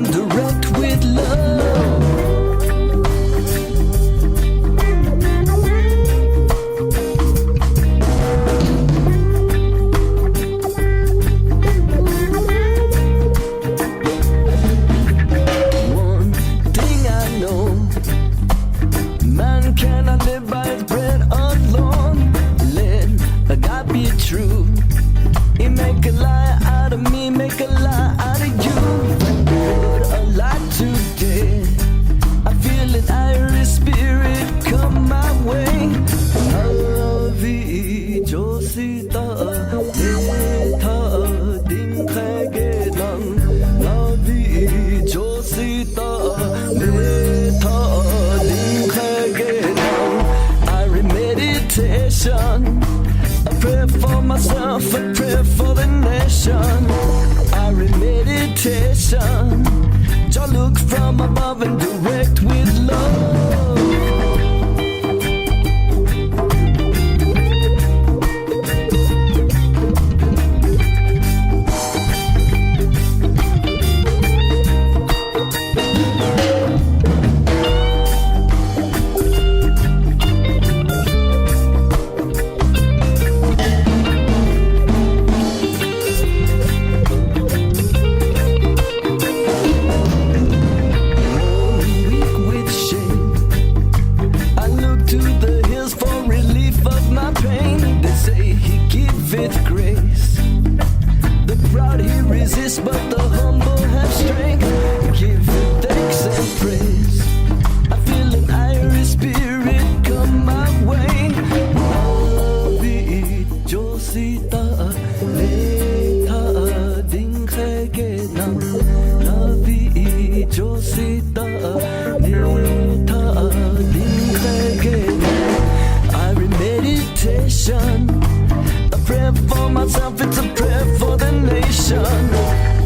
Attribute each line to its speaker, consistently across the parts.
Speaker 1: and direct with love. One thing I know, man cannot live by his bread alone. Let God be true. He make a lie out of me, make a lie out of you. Put a lie today. I feel an Irish spirit come my way. Avi Josita Eta Ding Kagelang. Avi Josita Eta Ding Kagelang. I meditation. I pray for myself, I pray for the nation. I meditation. Just look from above and direct with love. Grace. The proud he resists, but the humble have strength. Give him thanks and praise. I feel an Irish spirit come my way. Avi Josita Leta Dinghegenam. Avi Josita Leta Dinghegenam. I meditation. Prayer for myself, it's a prayer for the nation.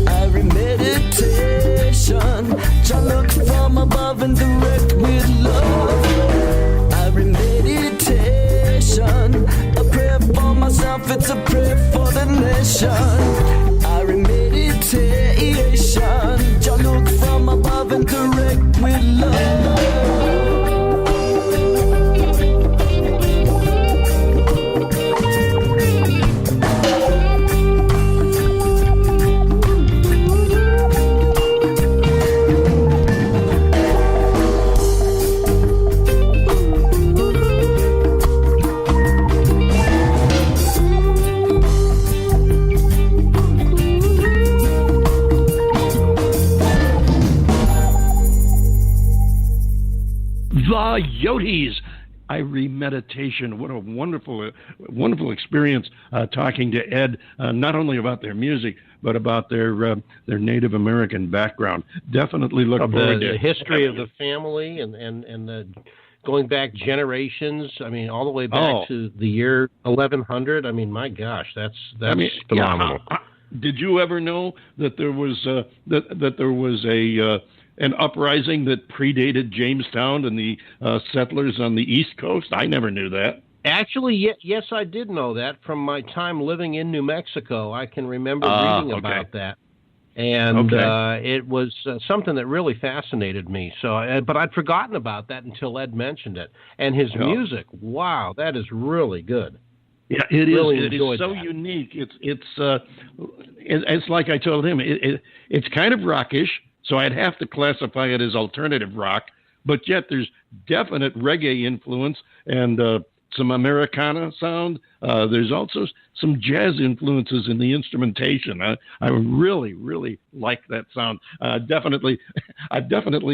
Speaker 1: I meditation. Just look from above and direct with love. I meditation. A prayer for myself, it's a prayer for the nation. I meditation. Just look from above and direct with love.
Speaker 2: The Yotes, Ivory Meditation. What a wonderful, wonderful experience talking to Ed, not only about their music, but about their Native American background. Definitely look forward to
Speaker 3: the history of the family and the going back generations. I mean, all the way back to the year 1100. I mean, my gosh, that's phenomenal.
Speaker 2: Yeah, did you ever know that there was that there was an uprising that predated Jamestown and the settlers on the East Coast? I never knew that.
Speaker 3: Actually, yes, I did know that from my time living in New Mexico. I can remember reading about that. And it was something that really fascinated me. So, but I'd forgotten about that until Ed mentioned it. And his music, wow, that is really good.
Speaker 2: Yeah, it
Speaker 3: really
Speaker 2: is. It is so unique. It's like I told him. It's kind of rockish. So I'd have to classify it as alternative rock, but yet there's definite reggae influence and some Americana sound. There's also some jazz influences in the instrumentation. I really, really like that sound. I've definitely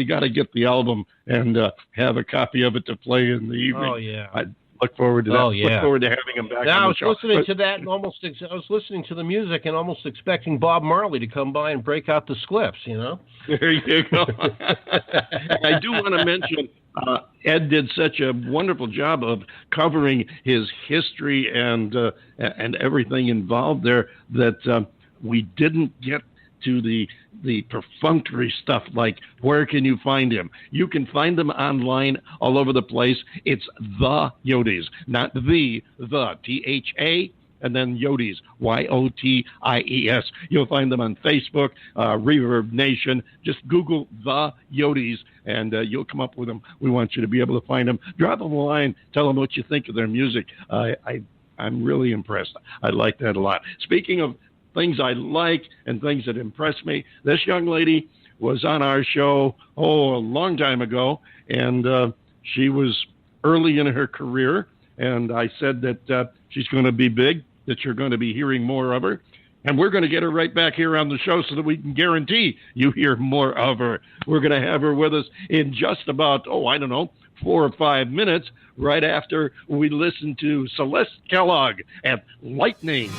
Speaker 2: got to get the album and have a copy of it to play in the evening.
Speaker 3: Oh, yeah.
Speaker 2: I look forward to that.
Speaker 3: Oh, yeah.
Speaker 2: Look forward to having him back
Speaker 3: now,
Speaker 2: on the show.
Speaker 3: Listening to that and I was listening to the music and almost expecting Bob Marley to come by and break out the Spliffs, you know?
Speaker 2: There you go. I do want to mention Ed did such a wonderful job of covering his history and everything involved there that we didn't get to the perfunctory stuff like where can you find him? You can find them online all over the place. It's The Yotes, not the THA. and then Yoties, Yoties. You'll find them on Facebook, Reverb Nation. Just Google the Yoties, and you'll come up with them. We want you to be able to find them. Drop them a line. Tell them what you think of their music. I'm really impressed. I like that a lot. Speaking of things I like and things that impress me, this young lady was on our show, a long time ago, and she was early in her career, and I said that she's going to be big, that you're going to be hearing more of her, and we're going to get her right back here on the show so that we can guarantee you hear more of her. We're going to have her with us in just about, 4 or 5 minutes, right after we listen to Celeste Kellogg at Lightning.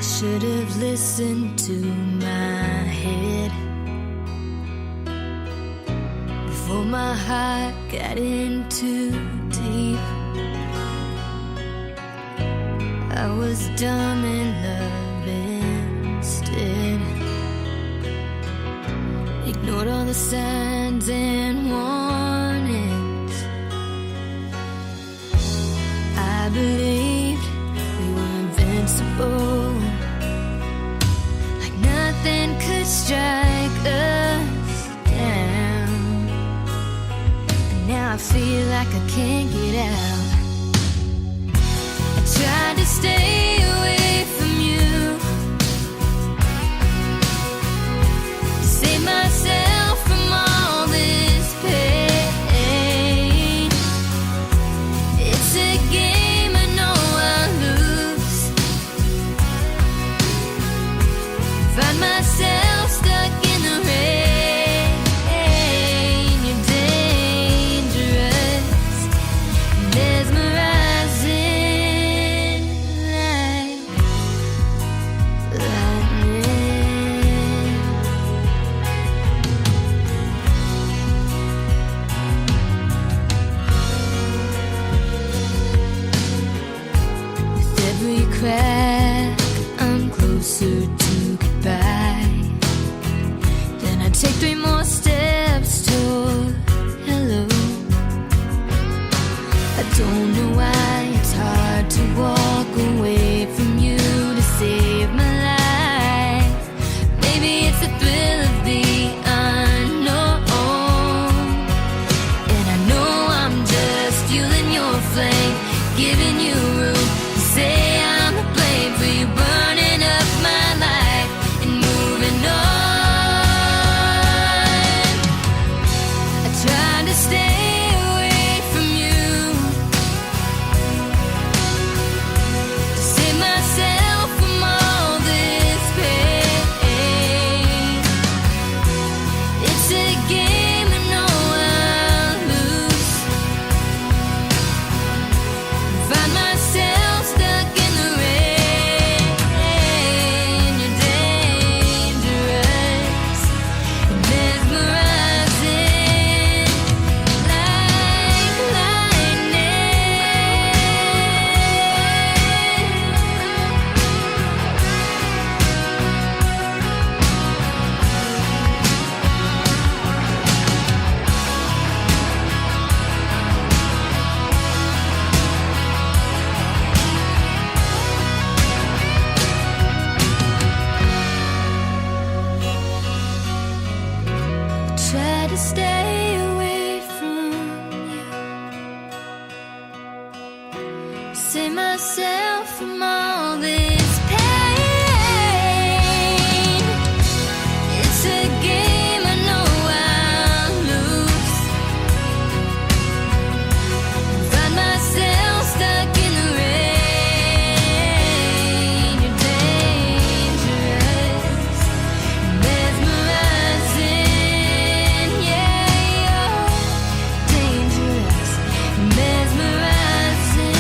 Speaker 4: Should have listened to my head before my heart got in too deep. I was dumb in love instead, ignored all the signs and warnings. I believed we were invincible, nothing could strike us down. And now I feel like I can't get out. I tried to stay away from you, to save myself from all this pain. It's a game I know I'll lose. Find myself stuck in the rain. You're dangerous, mesmerizing like lightning. With every crack, I'm closer to goodbye. Then I take 3 more steps toward hello. I don't know why it's hard to walk away from you to save my life. Maybe it's the thrill of the unknown, and I know I'm just fueling your flame, giving you room to say I'm to blame for you burning up my life and moving on. I tried to stay away from you, to save myself from all this pain. It's a game I know I'll lose. Find myself stuck in the rain. You're dangerous, mesmerizing like try to stay away from you, save myself from all this pain. It's a game I know I'll lose. Find myself stuck in the rain. You're dangerous, mesmerizing, yeah, you're dangerous, mesmerizing.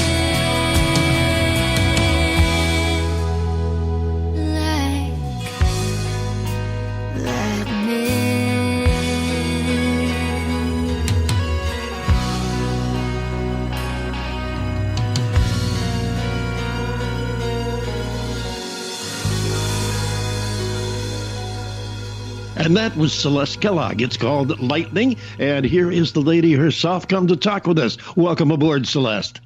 Speaker 5: And that was Celeste Kellogg. It's called Lightning. And here is the lady herself come to talk with us. Welcome aboard, Celeste.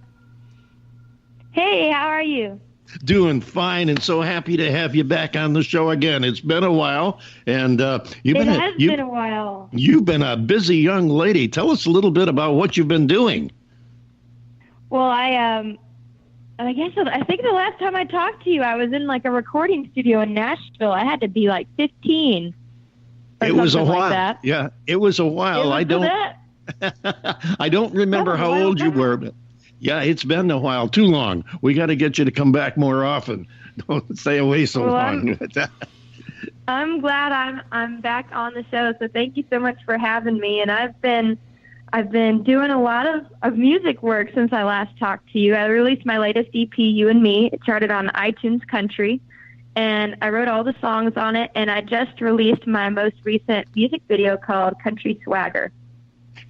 Speaker 6: Hey, how are you?
Speaker 5: Doing fine, and so happy to have you back on the show again. It's been a while, and you've been You've been a busy young lady. Tell us a little bit about what you've been doing.
Speaker 6: Well, I think the last time I talked to you, I was in like a recording studio in Nashville. I had to be like 15.
Speaker 5: It was a while.
Speaker 6: Like that.
Speaker 5: Yeah, it was a while. I don't remember how old you were, but yeah, it's been a while. Too long. We got to get you to come back more often. Don't stay away so long.
Speaker 6: I'm glad I'm back on the show. So thank you so much for having me. And I've been doing a lot of music work since I last talked to you. I released my latest EP, You and Me. It charted on iTunes Country, and I wrote all the songs on it. And I just released my most recent music video called Country Swagger.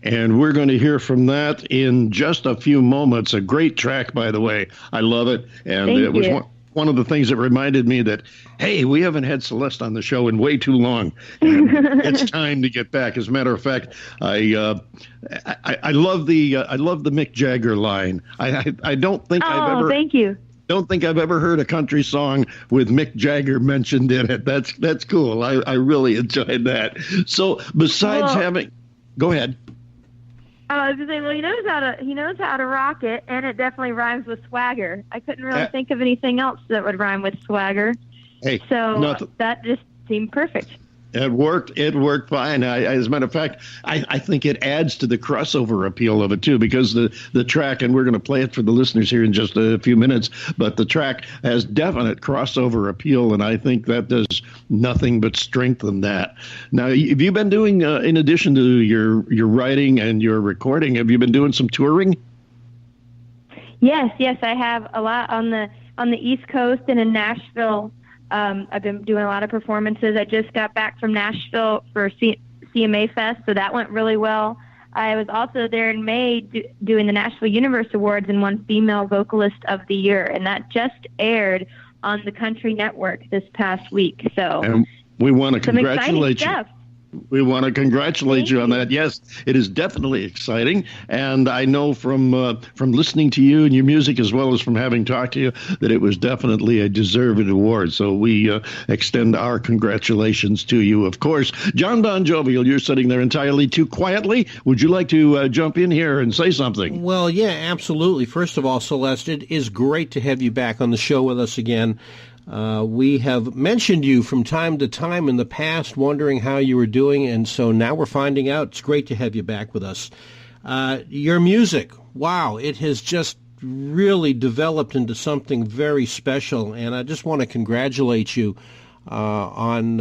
Speaker 5: And we're going to hear from that in just a few moments. A great track, by the way. I love it. And it was one of the things that reminded me that, hey, we haven't had Celeste on the show in way too long. And it's time to get back. As a matter of fact, I love the Mick Jagger line. I don't think
Speaker 6: thank you.
Speaker 5: Don't think I've ever heard a country song with Mick Jagger mentioned in it. That's cool. I really enjoyed that. So besides go ahead.
Speaker 6: I was just saying, well, he knows how to rock it, and it definitely rhymes with swagger. I couldn't really think of anything else that would rhyme with swagger.
Speaker 5: Hey,
Speaker 6: so that just seemed perfect.
Speaker 5: It worked fine. As a matter of fact, I think it adds to the crossover appeal of it, too, because the track, and we're going to play it for the listeners here in just a few minutes, but the track has definite crossover appeal, and I think that does nothing but strengthen that. Now, have you been doing, in addition to your writing and your recording, have you been doing some touring?
Speaker 6: Yes, I have a lot on the East Coast and in Nashville. I've been doing a lot of performances. I just got back from Nashville for CMA Fest, so that went really well. I was also there in May doing the Nashville Universe Awards and won Female Vocalist of the Year, and that just aired on the Country Network this past week. So,
Speaker 5: and we want to congratulate you. We want to congratulate you on that. Yes, it is definitely exciting, and I know from listening to you and your music, as well as from having talked to you, that it was definitely a deserved award. So we extend our congratulations to you. Of course, John Bon Jovial, you're sitting there entirely too quietly. Would you like to jump in here and say something?
Speaker 3: Well, yeah, absolutely. First of all, Celeste, it is great to have you back on the show with us again. We have mentioned you from time to time in the past, wondering how you were doing, and so now we're finding out. It's great to have you back with us. Your music, wow, it has just really developed into something very special, and I just want to congratulate you on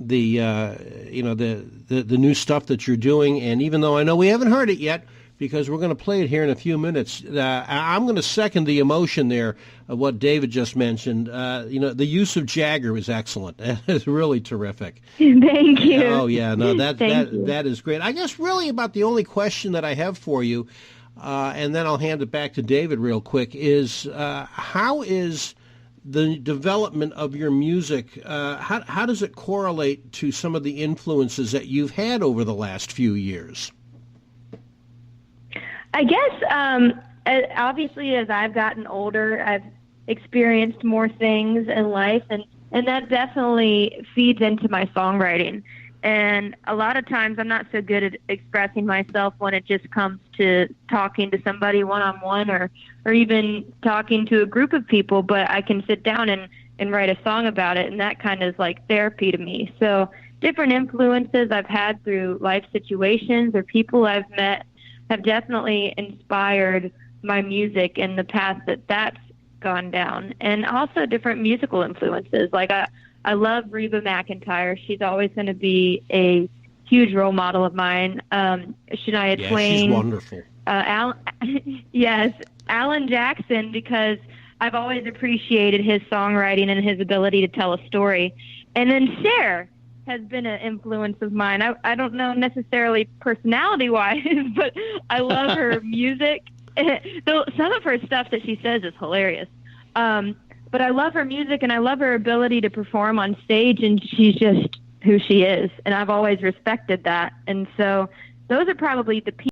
Speaker 3: the new stuff that you're doing. And even though I know we haven't heard it yet, because we're going to play it here in a few minutes, I'm going to second the emotion there of what David just mentioned. The use of Jagger is excellent. It's really terrific.
Speaker 6: Thank you.
Speaker 3: Oh, yeah. No, that is great. I guess really about the only question that I have for you, and then I'll hand it back to David real quick, is how is the development of your music, how does it correlate to some of the influences that you've had over the last few years?
Speaker 6: I guess, obviously, as I've gotten older, I've experienced more things in life, and that definitely feeds into my songwriting. And a lot of times I'm not so good at expressing myself when it just comes to talking to somebody one-on-one or even talking to a group of people, but I can sit down and write a song about it, and that kind of is like therapy to me. So different influences I've had through life situations or people I've met have definitely inspired my music and the path that's gone down. And also different musical influences. Like I love Reba McEntire. She's always going to be a huge role model of mine. Shania Twain.
Speaker 3: She's wonderful.
Speaker 6: Yes, Alan Jackson, because I've always appreciated his songwriting and his ability to tell a story. And then Cher has been an influence of mine. I don't know necessarily personality-wise, but I love her music. Though some of her stuff that she says is hilarious. But I love her music, and I love her ability to perform on stage, and she's just who she is, and I've always respected that. And so those are probably the people